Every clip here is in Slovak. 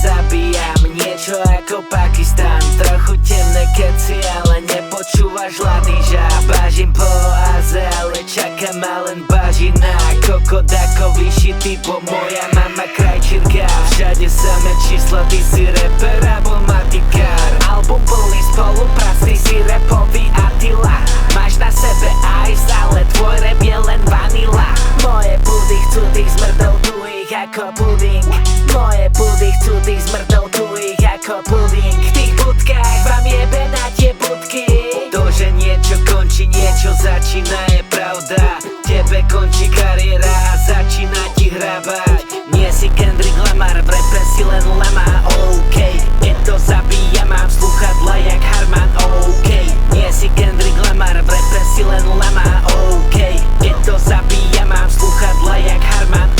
zabíjam, niečo ako Pakistan. Trochu temné keci, ale nepočúvaš ladný žáb. Bažím po oáze, ale čaká ma len bažina. Kokot ako vyšitý po moja mama krajčírka. Všade samé čísla, ty si reper alebo matikár. Album plný spolupracný, si repový Attila. Máš na sebe ice, ale tvoj rap je len vanila. Moje pudy chcú tých zmrdov tuhých ako puding. Moje pudy chcú tých zmrdov tuhých ako puding. V tých budkách vám jebe na tie budky. To, že niečo končí, niečo začína, je pravda. Tebe končí kariéra a začína ti hrabať. Nie si Kendrick Lamar, v rape si len lama, OK. Je to zabíja, mám sluchadla jak Harman, OK. Nie si Kendrick Lamar, v rape si len lama, OK. Je to zabíja, mám sluchadla jak Harman.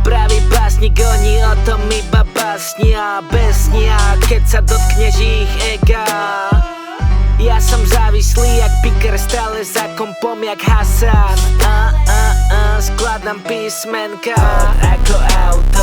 Pravý básnik, oni o tom iba básnia, besnia, keď sa dotkneš ich ega. Ja som závislý jak piker, stále za kompom jak Hasan. Skladám písmenka ako auto.